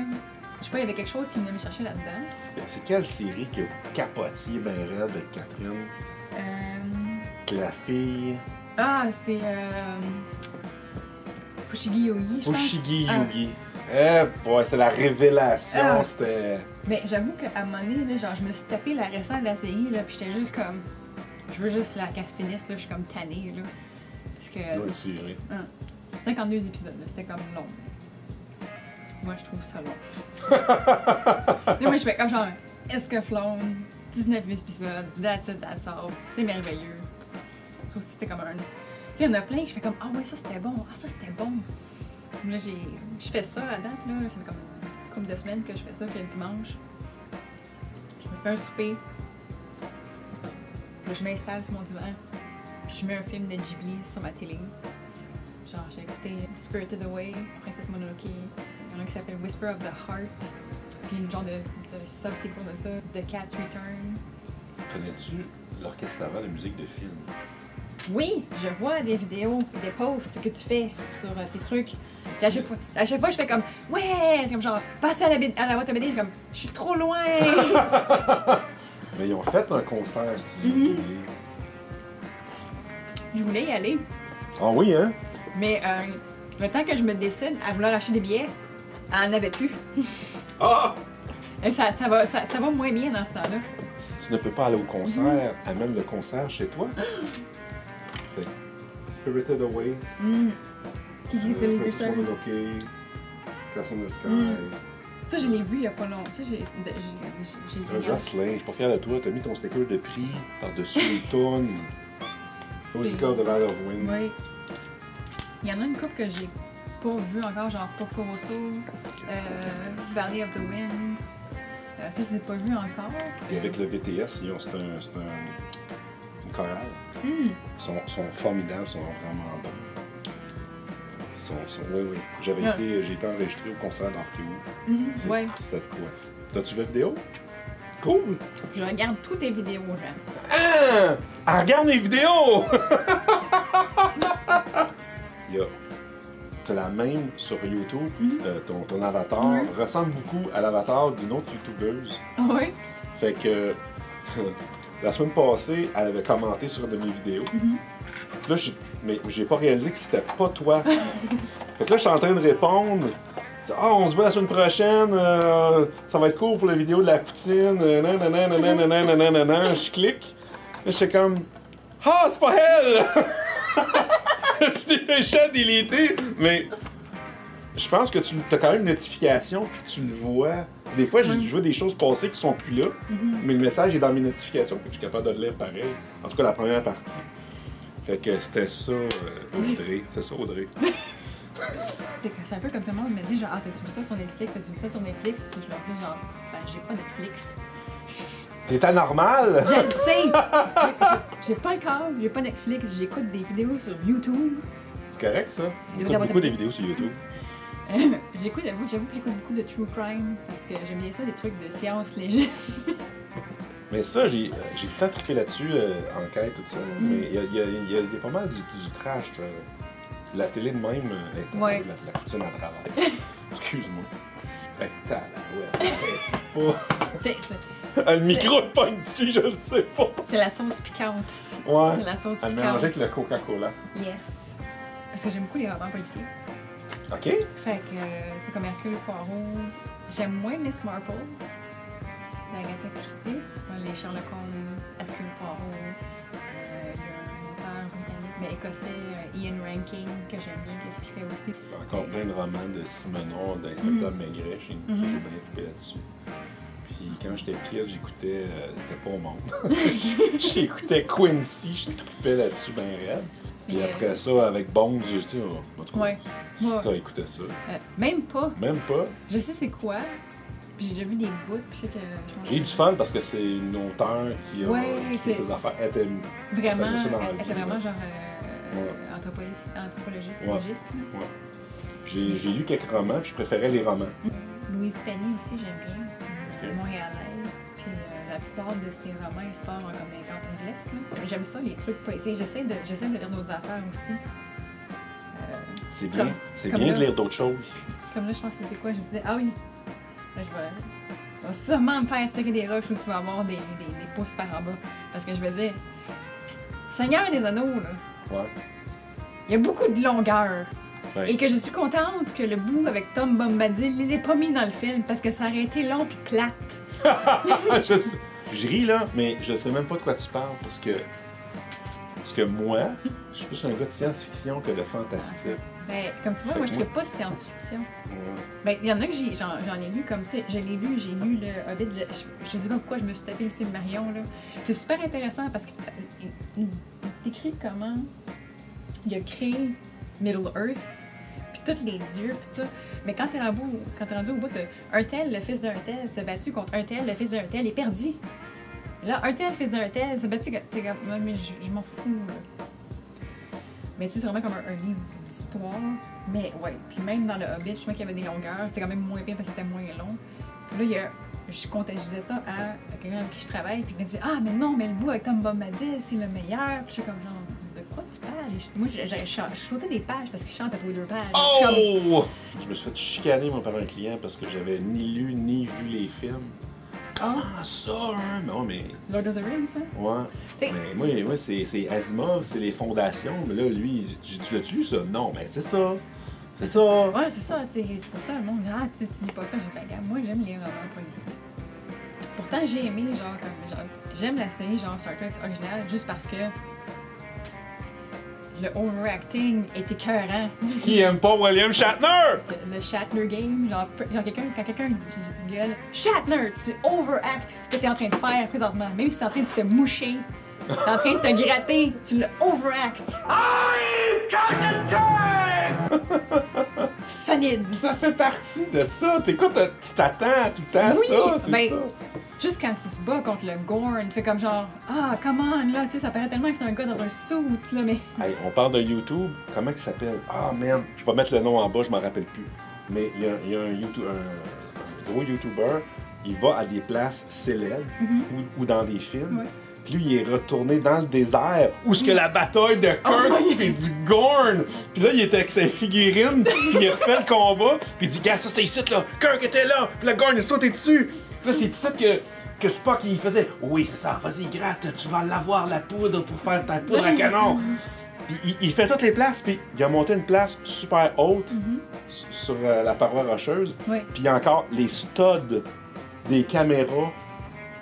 Je sais pas, il y avait quelque chose qui venait me chercher là-dedans. C'est quelle série que vous capotiez ben raide avec Catherine? La fille... Ah, c'est... Fushigi Yogi, je pense. Fushigi Yogi. Ouais, c'est la révélation, c'était... Mais j'avoue qu'à un moment donné, là, genre, je me suis tapé la récente de la série, là, pis j'étais juste comme... Je veux juste la qu'elle finisse, là, je suis comme tannée, là. Parce que... Moi aussi, oui. 52 épisodes, là, c'était comme long. Moi, je trouve ça long. Et moi, je fais comme genre, Escaflowne, 19 épisodes, that's it, that's all. C'est merveilleux. Ça aussi, c'était comme un... Tu sais, il y en a plein que je fais comme, ah ouais, ça c'était bon, ah ça c'était bon. Là, je fais ça à date, là, ça fait comme une couple de semaines que je fais ça, puis le dimanche, je me fais un souper, puis je m'installe sur mon divan, puis je mets un film de Ghibli sur ma télé. Genre, j'ai écouté Spirited Away, Princesse Mononoke, il y en a un qui s'appelle Whisper of the Heart, puis une genre de sub-sequel de ça, The Cat's Return. Connais-tu l'orchestre avant de musique de film? Oui, je vois des vidéos, des posts que tu fais sur tes trucs. Et à chaque fois, je fais comme, ouais, c'est comme genre, passer à la boîte à BD, je suis comme, je suis trop loin. Mais ils ont fait un concert studio. Je voulais y aller. Ah oui, hein? Mais le temps que je me décide à vouloir acheter des billets, elle n'en avait plus. Ah! Et ça va moins bien dans ce temps-là. Si tu ne peux pas aller au concert, amène le concert chez toi. Fait, Spirited Away. Kiki's Delivery Service. OK. Class in the Sky. Ça, je l'ai vu il n'y a pas longtemps. Ça, j'ai vu. Jocelyn, je suis pas fier de toi. T'as mis ton sticker de prix par-dessus les tonnes. Musical de Valley of Wind. Oui. Il y en a une couple que j'ai pas vu encore, genre Porco Rosso, Valley of the Wind. Ça, je les ai pas vus encore. Et avec le VTS, c'est une chorale. Ils sont formidables, ils sont vraiment bons. Oui. J'ai été enregistré au concert d'Archéo. Ouais. C'était de quoi? T'as-tu la vidéo? Cool! Je regarde toutes tes vidéos, Jean. Ah! Elle regarde mes vidéos! T'as la même sur YouTube, ton avatar ressemble beaucoup à l'avatar d'une autre YouTubeuse. Oui. Fait que la semaine passée, elle avait commenté sur une de mes vidéos. Là, j'ai pas réalisé que c'était pas toi. Fait que là, je suis en train de répondre. On se voit la semaine prochaine, ça va être cool pour la vidéo de la poutine. Je clique. Là, je suis comme, ah, c'est pas elle! Je suis dépêché à déliter, mais je pense que tu as quand même une notification, puis tu le vois. Des fois, je vois des choses passer qui sont plus là, mais le message est dans mes notifications, fait que je suis capable de le lire pareil. En tout cas, la première partie. Fait que c'était ça, Audrey. C'est ça, Audrey. C'est un peu comme tout le monde me dit, genre, ah, t'as-tu vu ça sur Netflix, t'as-tu vu ça sur Netflix? Puis je leur dis, genre, ben, j'ai pas Netflix. T'es anormal? Je le sais! J'ai pas le câble, j'ai pas Netflix, j'écoute des vidéos sur YouTube. C'est correct, ça? J'écoute beaucoup des vidéos sur YouTube. J'avoue que j'écoute beaucoup de True Crime, parce que j'aime bien ça, des trucs de science légiste. Mais ça, j'ai tout le temps trippé là-dessus, enquête, tout ça. Mais il y a pas mal du trash, ça. La télé de même, la poutine à travail. Excuse-moi. Ben, le micro est pas dessus, je le sais pas. C'est la sauce piquante. Ouais. C'est la sauce à piquante. mélanger avec le Coca-Cola. Yes. Parce que j'aime beaucoup les romans policiers. OK. Fait que, c'est comme Hercule Poirot. J'aime moins Miss Marple d'Agatha Christie. Les Sherlock Holmes, Hercule Poirot. Il y a un auteur britannique, mais écossais, Ian Rankin, que j'aime bien, qu'est-ce qu'il fait aussi. Encore plein de romans de Simenon, d'Inspecteur Maigret, j'ai bien trippé là-dessus. Puis quand j'étais kid, j'écoutais, c'était pas au monde, j'écoutais Quincy, je trippais là-dessus bien raide. Puis après ça, avec Bones, tu sais, en tout cas, t'as écouté ça. Même pas. Même pas? Je sais c'est quoi. Puis j'ai déjà vu des bouts, puis je sais que... J'ai eu du fun parce que c'est une auteure qui a fait ses affaires. Elle était vraiment, elle était vraiment genre anthropologiste, légiste. Ouais. J'ai lu quelques romans, puis je préférais les romans. Louise Penny aussi, j'aime bien. C'est montréalaise. Puis la plupart de ses romans, ils se parlent comme des temps anglais. J'aime ça, les trucs policiers. J'essaie de lire d'autres affaires aussi. C'est bien. C'est bien de lire d'autres choses. Comme là, je pense que c'était quoi? Je disais, ah oui. Là, je vais sûrement me faire tirer des roches où tu vas avoir des pouces par en bas. Parce que je vais dire, Seigneur des Anneaux, là, il y a beaucoup de longueur. Ouais. Et que je suis contente que le bout avec Tom Bombadil, il l'ait pas mis dans le film parce que ça aurait été long pis plate. Je ris là, mais je sais même pas de quoi tu parles parce que moi, je suis plus un gars de science-fiction que de fantastique. Ben, comme tu vois, moi je ne pas science-fiction. Ben, il y en a que j'en ai lu comme, tu sais, j'ai lu le Hobbit, je sais pas pourquoi je me suis tapé le Silmarillion, là. C'est super intéressant parce qu'il décrit comment il a créé Middle-earth, puis tous les dieux, puis tout ça. Mais quand t'es rendu au bout de un tel, le fils d'un tel, s'est battu contre un tel, le fils d'un tel, est perdu. Là, un tel, fils d'un tel, s'est battu, t'es comme, non, mais je m'en fous, là. Mais tu sais, c'est vraiment comme un livre d'histoire. Mais ouais, puis même dans le Hobbit, je crois qu'il y avait des longueurs, c'était quand même moins bien parce que c'était moins long. Puis là, je disais ça à quelqu'un avec qui je travaille, puis il me dit, ah, mais non, mais le bout avec Tom Bombadil, c'est le meilleur. Puis je suis comme, genre, de quoi tu parles? Moi, je sautais des pages parce qu'il chante à tous les 2 pages. Oh! Je me suis fait chicaner, moi, par un client parce que j'avais ni lu ni vu les films. Comment ça, hein? Non, mais... Lord of the Rings, ça? Ouais. Mais moi c'est Asimov, c'est les fondations. Mais là, lui, tu l'as-tu lu, ça? Non, mais c'est ça. C'est ça. Ouais, c'est ça. C'est pour ça, le monde dit, ah, tu lis pas ça. J'ai dit, regarde, moi, j'aime les romans policiers. Pourtant, j'ai aimé, j'aime la série, genre, Star Trek originale, juste parce que le overacting est écœurant. Qui aime pas William Shatner? Le Shatner game, quand quelqu'un gueule « Shatner, tu overactes ce que t'es en train de faire présentement, même si t'es en train de te moucher, t'es en train de te gratter, tu le overactes. » Solide! Ça fait partie de ça. T'écoutes, tu t'attends tout le temps Oui, à ça, c'est ben, ça. Juste quand il se bat contre le Gorn, il fait comme genre « Ah, come on, là, tu sais, ça paraît tellement que c'est un gars dans un suit, là, mais... » Hey, on parle de YouTube. Comment il s'appelle? Ah, man, je vais mettre le nom en bas, je m'en rappelle plus. Mais il y a un gros YouTuber, il va à des places célèbres ou dans des films. Ouais. Puis lui, il est retourné dans le désert où ce que la bataille de Kirk et du Gorn. Puis là, il était avec ses figurines, puis il refait le combat. Puis il dit, gars, ça c'était ici, là. Kirk était là, puis le Gorn est sauté dessus. Puis là, c'est ici que Spock, il faisait, oui, c'est ça, vas-y, gratte, tu vas l'avoir la poudre pour faire ta poudre à canon. Puis il fait toutes les places, puis il a monté une place super haute sur la paroi rocheuse. Ouais. Puis il y a encore les studs des caméras.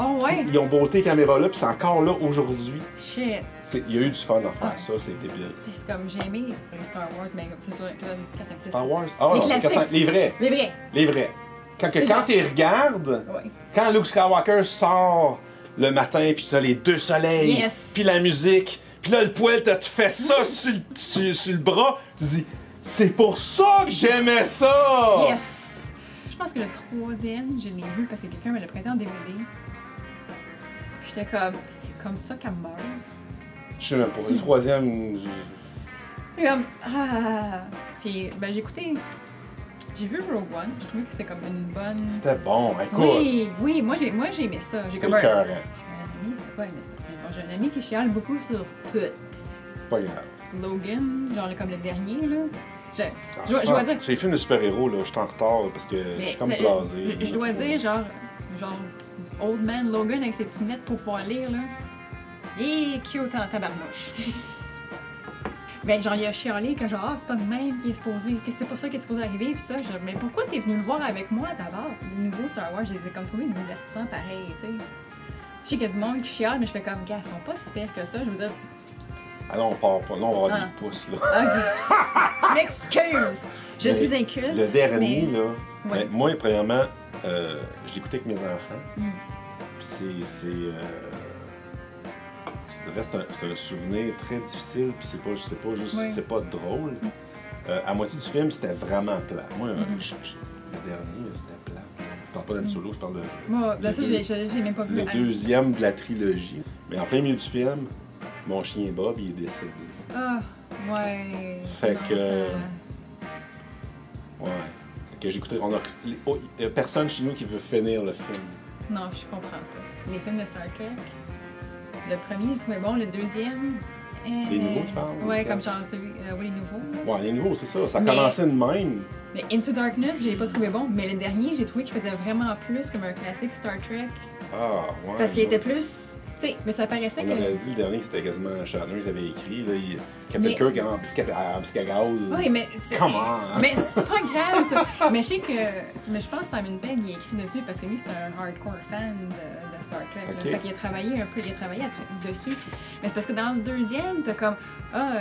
Oh ouais! Ils ont monté les caméras là, puis c'est encore là aujourd'hui. Shit! Il y a eu du fun à faire ça, c'est débile. C'est comme, j'ai aimé les Star Wars, mais c'est sûr, épisode 4, 5, 6. Star Wars? Ah, Les non, classiques. les vrais. Les vrais! Les vrais. Quand tu regardes, Ouais. quand Luke Skywalker sort le matin, puis t'as les deux soleils, Yes. puis la musique, puis là, le poil te fait ça sur le bras, tu dis, c'est pour ça que j'aimais ça! Yes! Je pense que le troisième, je l'ai vu parce que quelqu'un me l'a prêté en DVD. Puis j'étais comme, c'est comme ça qu'elle meurt. Je sais même pas. Le troisième, Puis comme, ah! Puis, ben, j'ai vu Rogue One, j'ai trouvé que c'était comme une bonne... c'était bon. Écoute, Oui, moi j'ai aimé ça. J'ai c'est comme un écœurant. ami qui a pas aimé ça. Puis bon, j'ai un ami qui chiale beaucoup sur tout. C'est pas grave. Logan, genre comme le dernier, là. Je Ah, dois dire... C'est les films de super-héros, là. Je suis en retard parce que je suis comme t'sais, blasé. Je dois dire, genre, Old Man Logan avec ses petites lunettes pour pouvoir lire, là. Et cute en tabarnouche. Ben, genre, il a chialé que, genre, ah, c'est pas de même qui est supposé, que c'est pas ça qui est supposé arriver, pis ça. Genre, mais pourquoi t'es venu le voir avec moi d'abord? Les nouveaux Star Wars, je les ai comme trouvés divertissants pareil, tu sais. Je sais qu'il y a du monde qui chiale, mais je fais comme, gars, ils sont pas si pires que ça. Je veux dire, Ah non, on part pas. Là, on va avoir Ah. des pouces, là. je m'excuse! Je Mais suis inculte. Le dernier, mais... là. Ouais. Ben, moi, premièrement, je l'écoutais avec mes enfants. Mm. Puis je dirais c'est un souvenir très difficile, puis c'est pas juste, Oui. c'est pas drôle. À moitié du film, c'était vraiment plat. Moi, le dernier, c'était plat. Je parle pas d'Han Solo, je parle de. Moi, là, ça, j'ai même pas vu. Le deuxième de la trilogie. Mais en plein milieu du film, mon chien Bob, il est décédé. Ah, ouais. Fait Non, que- ça- Ouais. Fait que j'écoutais. Y a personne chez nous qui veut finir le film. Non, je comprends ça. Les films de Star Trek, le premier, je trouvais bon, le deuxième. Les nouveaux, tu parles? Ouais, comme genre celui. Oui, les nouveaux. Là. Ouais, les nouveaux, c'est ça. Ça a Mais- commencé de même. Mais Into Darkness, je l'ai pas trouvé bon. Mais le dernier, j'ai trouvé qu'il faisait vraiment plus comme un classique Star Trek. Ah, ouais. Parce qu'il était plus. Tu sais, mais ça paraissait On que. aurait dit le dernier que c'était quasiment Shatner qui l'avait écrit. Là, Captain Mais- Kirk en psychagaz. Oui, mais c'est. Come on! Mais c'est pas grave, ça. Mais je sais que. Mais je pense que Simon Pegg, il a écrit dessus parce que lui, c'est un hardcore fan de Star Trek. là. Ok. Fait qu'il a travaillé un peu, dessus. Mais c'est parce que dans le deuxième, t'as comme. Ah,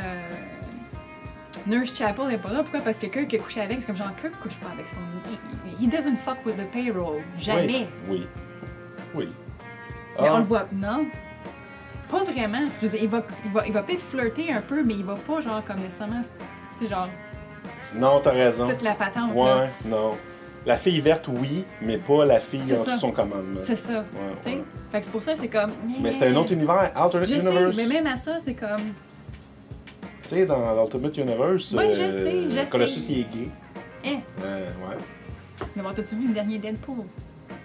Nurse Chapel est pas là. Pourquoi? Parce que Kirk a couché avec. C'est comme genre, Kirk couche pas avec son. He doesn't fuck with the payroll. Jamais. Oui. Oui. Mais Ah, on le voit. Non. Pas vraiment. Je veux dire, il va peut-être flirter un peu, mais il va pas genre comme nécessairement. Tu sais, genre, non, t'as raison. toute la patente. là. Ouais, non. La fille verte, oui, mais pas la fille C'est en ça. dessous de son commandement. C'est ça. Ouais, Tu sais? ouais. Fait que c'est pour ça, c'est comme. Mais c'est un autre univers, Alternate Je Universe. sais, mais même à ça, c'est comme. Tu sais, dans l'Ultimate Universe, Ouais, je sais. Colossus, il est gay. Hein. Ouais. Mais bon, t'as-tu vu le dernier Deadpool?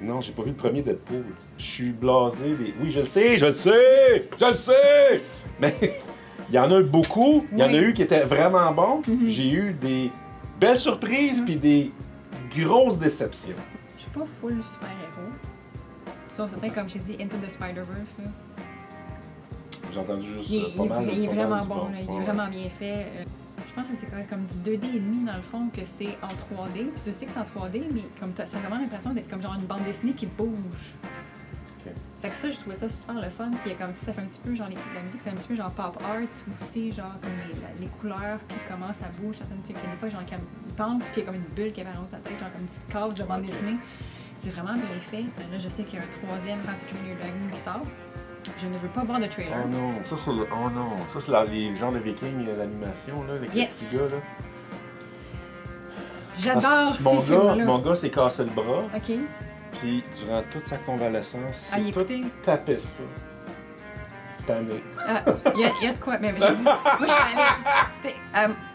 Non, j'ai pas vu le premier Deadpool. Je suis blasé des. Oui, je le sais, je le sais! Je le sais! Mais il y en a eu beaucoup. Il y en a Oui. eu qui étaient vraiment bons. Mhm. J'ai eu des belles surprises puis des grosses déceptions. Je suis pas full super-héros. Sauf certains, comme j'ai dit, Into the Spider-Verse. là. J'ai entendu juste Il est, pas mal. il est pas mal vraiment du bon, là, il Ouais. est vraiment bien fait. Je pense que c'est comme du 2D dans le fond, que c'est en 3D. Puis tu sais que c'est en 3D, mais comme t'as vraiment l'impression d'être comme genre une bande dessinée qui bouge. Fait que ça, je trouvais ça super le fun. Puis comme ça fait un petit peu, genre, la musique, c'est un petit peu genre pop art aussi, genre, comme les couleurs, puis comment ça bouge. Des fois, genre, quand il pense, puis il y a comme une bulle qui avance sa tête, genre, comme une petite case de bande dessinée. C'est vraiment bien fait. Là, je sais qu'il y a un troisième How to Train Your Dragon qui sort. Je ne veux pas voir de trailer. Oh non, ça c'est les genres de Vikings, l'animation, là, les petits gars, là. J'adore ces films-là. Mon gars s'est cassé le bras. OK. Puis durant toute sa convalescence, il c'est tout tapé ça. Tanné. Il y a de quoi. Mais moi, je suis allée.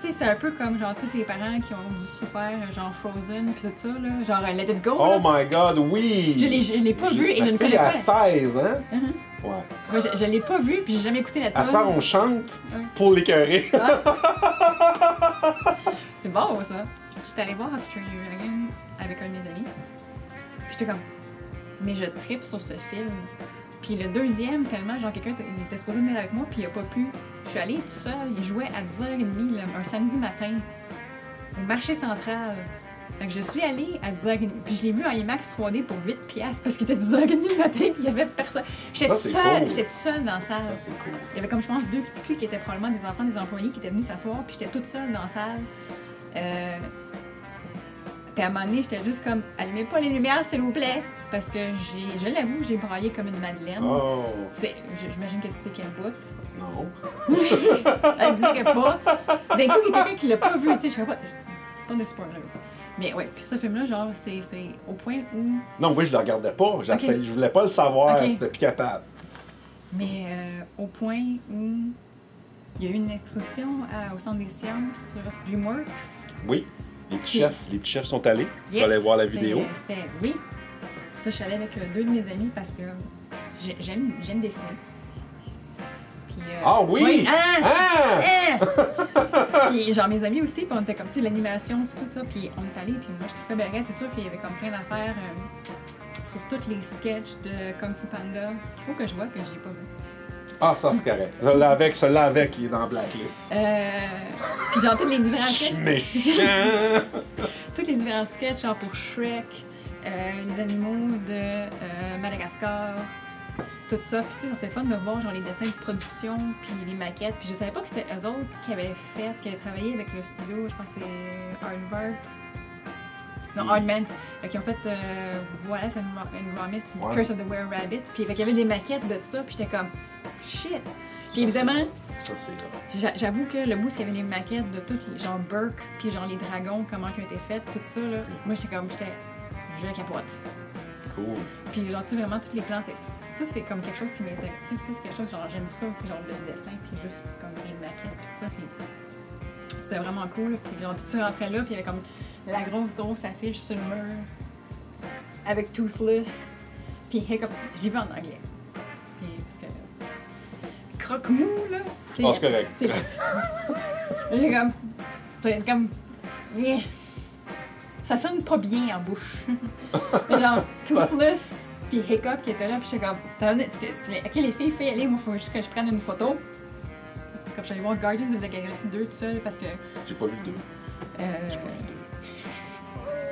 Tu sais, c'est un peu comme genre tous les parents qui ont dû souffrir, genre Frozen, puis tout ça, là. Genre Let It Go. Oh là. my god, oui! Je l'ai pas vu et je ne connais à pas. 16, hein? Ouais. Moi, je l'ai pas vu, puis j'ai jamais écouté la tune. À ce temps, on chante pour l'écœurer. C'est bon, ça. J'étais allée voir How to Train Your Dragon avec un de mes amis. Puis j'étais comme, mais je trippe sur ce film. Puis le deuxième, tellement, genre, quelqu'un était supposé venir avec moi, puis il a pas pu. Je suis allée toute seule, il jouait à 10h30 là, un samedi matin, au marché central. Fait que je suis allée à 10h30, puis je l'ai vu en IMAX 3D pour 8$ parce qu'il était 10h30 le matin, puis il y avait personne. J'étais toute seule dans la salle. Ça, c'est cool. Il y avait comme, je pense, 2 petits culs qui étaient probablement des enfants des employés qui étaient venus s'asseoir, puis j'étais toute seule dans la salle. Puis à un moment donné, j'étais juste comme, allumez pas les lumières, s'il vous plaît. Parce que je l'avoue, j'ai braillé comme une madeleine. Oh! J'imagine que tu sais quel bout. Non. Elle dirait pas. D'un coup, il y a quelqu'un qui l'a pas vu, tu sais, je sais pas de spoiler ça. Mais ouais, puis ce film-là, genre, c'est au point où. Non, oui, je le regardais pas. Je voulais pas le savoir, c'était plus capable. Mais au point où il y a eu une exposition au Centre des sciences sur DreamWorks. Oui. Les petits chefs sont allés. Yes, tu allais voir la vidéo. Oui. Ça, je suis allée avec 2 de mes amis parce que j'aime dessiner. Puis, ah oui! Puis genre mes amis aussi, puis on était comme, tu sais, l'animation, tout ça, puis on est allés, puis moi je trippais bien, c'est sûr qu'il y avait comme plein d'affaires sur tous les sketchs de Kung Fu Panda. Il faut que je vois que j'ai pas vu. Ah, ça c'est correct. Celui-là avec, il est dans Blacklist. Puis dans tous les différents sketchs. Méchant! Tous les différents sketchs, genre pour Shrek, les animaux de Madagascar, tout ça. Puis tu sais, c'est fun de voir genre les dessins de production, puis les maquettes. Puis je savais pas que c'était eux autres qui avaient travaillé avec le studio, je pense que c'est Aardvark. Non, Aardman. Qui ont fait Wallace and Gromit, Curse of the Were Rabbit. Puis il y avait des maquettes de ça, puis j'étais comme shit. Puis évidemment, j'avoue que le bout, il y avait les maquettes de tout, genre Burke, puis genre les dragons, comment ils ont été faits, tout ça, là. Moi, je capote. Cool. Puis genre, tu sais, vraiment, tous les plans, ça, c'est comme quelque chose qui m'intéresse. Tu sais, c'est quelque chose, genre, j'aime ça, genre le dessin, puis juste comme les maquettes, tout ça. Puis c'était vraiment cool. Puis genre, tu rentrais là, puis il y avait comme la grosse affiche sur le mur avec Toothless, puis Hiccup. Je l'ai vu en anglais. Puis, parce que croque-mou, là. C'est correct. C'est j'ai comme. C'est comme. Yeah. Ça sonne pas bien en bouche. Genre, Toothless, puis Hiccup qui était là, puis j'étais comme. Ok, les filles, allez, moi, faut juste que je prenne une photo. Comme je suis allée voir Guardians of the Galaxy 2 tout seul parce que. J'ai pas vu le 2.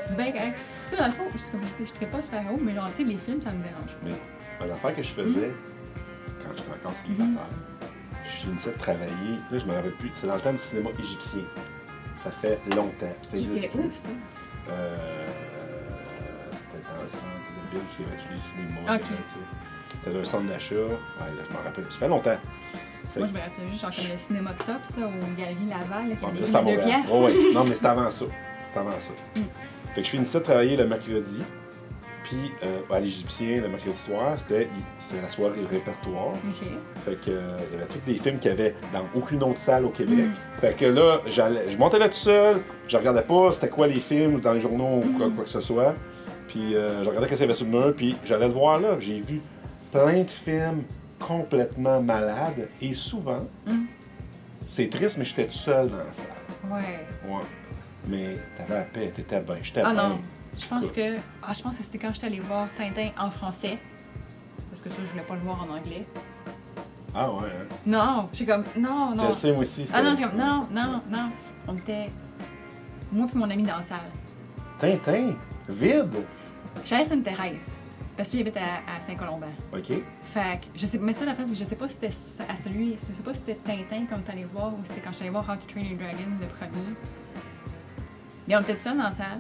C'est bien correct. Tu sais, dans le fond, je serais pas super haut, mais genre, tu sais, les films, ça me dérange. Mais l'affaire que je faisais quand j'étais encore célibataire, je finissais de travailler. Là, je me rappelle plus. C'est dans le temps du cinéma égyptien. Ça fait longtemps. Ça existe plus. C'était dans le centre de ville où il y avait tous les cinémas. Okay. C'était un centre d'achat. Ouais, là, je m'en rappelle. Ça fait longtemps. Moi, je me rappelle juste genre comme le cinéma top, ça, aux Galeries Laval, là, qui avait des films de 2 pièces. Oui, non, mais c'était avant ça. Fait que je finissais de travailler le mercredi. Puis à l'Égyptien, le mercredi soir, c'est la soirée répertoire. Okay. Fait que il y avait tous les films qu'il y avait dans aucune autre salle au Québec. Fait que là, je montais là tout seul, je regardais pas c'était quoi les films dans les journaux ou quoi que ce soit. Puis je regardais qu'est-ce qu'il y avait sur le mur, puis j'allais le voir là. J'ai vu plein de films complètement malades et souvent, c'est triste, mais j'étais tout seul dans la salle. Ouais. Mais t'avais la paix, t'étais bien, j'étais bien. Non. Je pense que c'était quand j'étais allée voir Tintin en français. Parce que ça, je voulais pas le voir en anglais. Ah ouais, hein? Non, j'ai comme, non. Je sais, moi aussi. Ah non, c'est comme, non. On était, moi puis mon ami dans la salle. Tintin? Vide? J'allais sur une Thérèse. Parce qu'il habite à Saint-Colomban. OK. Fait que, je sais, mais ça, la face, je sais pas si c'était à celui, je sais pas si c'était Tintin comme t'allais voir ou c'était quand je suis allée voir How to Train Your Dragon, le premier. Mais on était seuls dans la salle,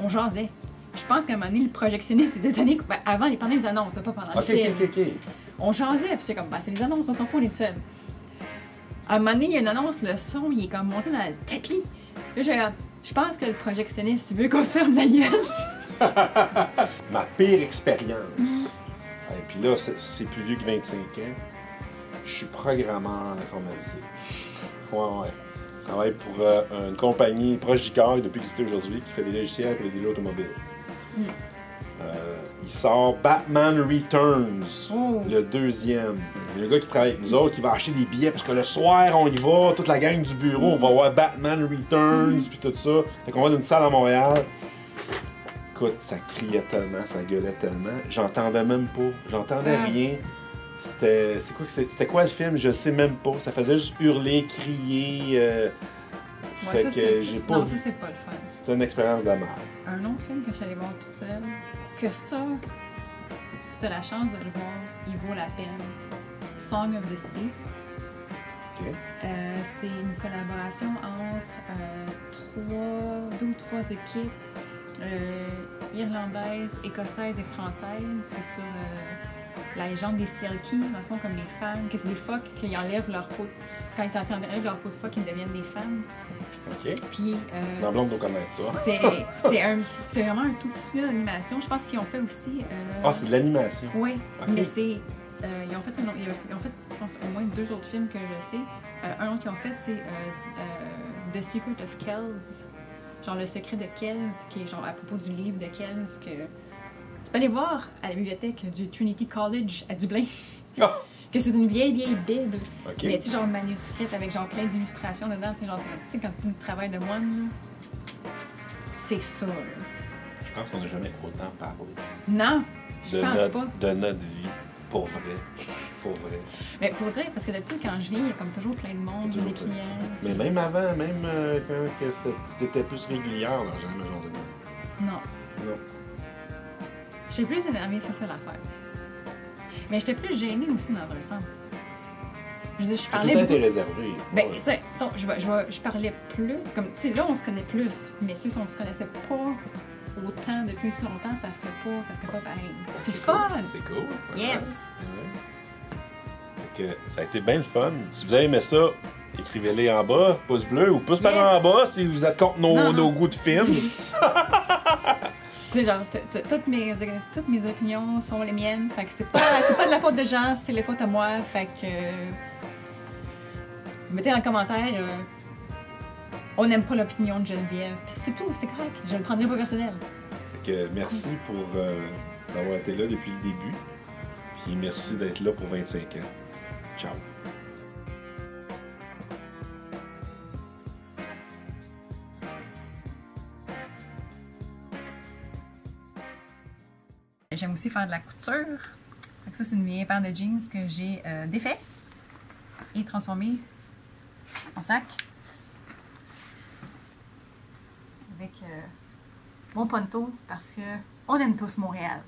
on jasait. Je pense qu'à un moment donné, le projectionniste était donné avant, il parlait des annonces, pas pendant le film. OK. On jasait, puis c'est comme, bah, c'est les annonces, on s'en fout, on est tout seul. À un moment donné, il y a une annonce, le son, il est comme monté dans le tapis. Là, je pense que le projectionniste veut qu'on se ferme la gueule. Ma pire expérience. Et puis là, c'est plus vieux que 25 ans. Je suis programmeur en informatique. Ouais. Je travaille pour une compagnie proche d'Icor depuis qu'il existe aujourd'hui, qui fait des logiciels pour les dealers automobiles. Il sort Batman Returns, le deuxième. Il y a un gars qui travaille avec nous autres qui va acheter des billets parce que le soir, on y va, toute la gang du bureau, on va voir Batman Returns, puis tout ça. Fait qu'on va dans une salle à Montréal. Écoute, ça criait tellement, ça gueulait tellement. J'entendais même pas. J'entendais rien. C'était quoi le film? Je sais même pas. Ça faisait juste hurler, crier. Fait que j'ai pas Non, vu. ça, c'est pas le fun. C'était une expérience de merde. Un autre film que je suis allée voir toute seule, que ça, c'était la chance de le voir, il vaut la peine. Song of the Sea. OK. C'est une collaboration entre deux ou trois équipes irlandaises, écossaises et françaises. C'est sur la légende des Selkies, dans le fond, comme les femmes, que c'est des phoques qui enlèvent leur peau. Quand ils enlèvent leur peau de phoque, ils deviennent des femmes. OK. Puis. Ma blonde doit connaître ça. C'est vraiment un tout petit studio d'animation. Je pense qu'ils ont fait aussi. C'est de l'animation. Oui, Okay. mais c'est. Ils ont fait, je pense, au moins 2 autres films que je sais. Un autre qu'ils ont fait, c'est The Secret of Kells. Genre Le secret de Kells, qui est genre à propos du livre de Kells que tu peux aller voir à la bibliothèque du Trinity College à Dublin. Oh. Que c'est une vieille Bible. OK. Mais tu sais, genre manuscrite avec genre plein d'illustrations dedans. Tu sais, genre, tu sais, quand tu dis du travail de moine, là, c'est ça, là. Je pense qu'on n'a jamais autant parlé Non, je pense pas. de notre vie. Pour vrai. Pour vrai. Mais pour dire, parce que d'habitude, quand je viens, il y a comme toujours plein de monde, des clients. Mais même avant, même quand t'étais plus régulière, là, jamais genre de... Non. Non. J'étais plus énervée, c'est ça l'affaire. Mais j'étais plus gênée aussi dans un sens. Je veux dire, je parlais. Tout le temps, t'es réservé. Ben, Ouais. ça, donc, je parlais plus. Comme, tu sais, là, on se connaît plus. Mais si on se connaissait pas autant depuis si longtemps, ça ferait pas pareil. C'est fun! C'est cool. Yes! Ouais. Fait que ça a été bien le fun. Si vous avez aimé ça, écrivez-les en bas, pouce bleu ou pouce par en bas si vous êtes contre nos goûts de films. Tu sais, genre, toutes mes opinions sont les miennes. Fait que c'est pas de la faute de gens, c'est la faute à moi. Fait que. Mettez dans le commentaire. On n'aime pas l'opinion de Geneviève. Puis c'est tout, c'est correct. Je le prendrai pas personnel. Fait que merci pour d'avoir été là depuis le début. Puis merci d'être là pour 25 ans. Ciao. J'aime aussi faire de la couture. Fait que ça, c'est une vieille paire de jeans que j'ai défait et transformé en sac. Avec mon ponto parce que on aime tous Montréal.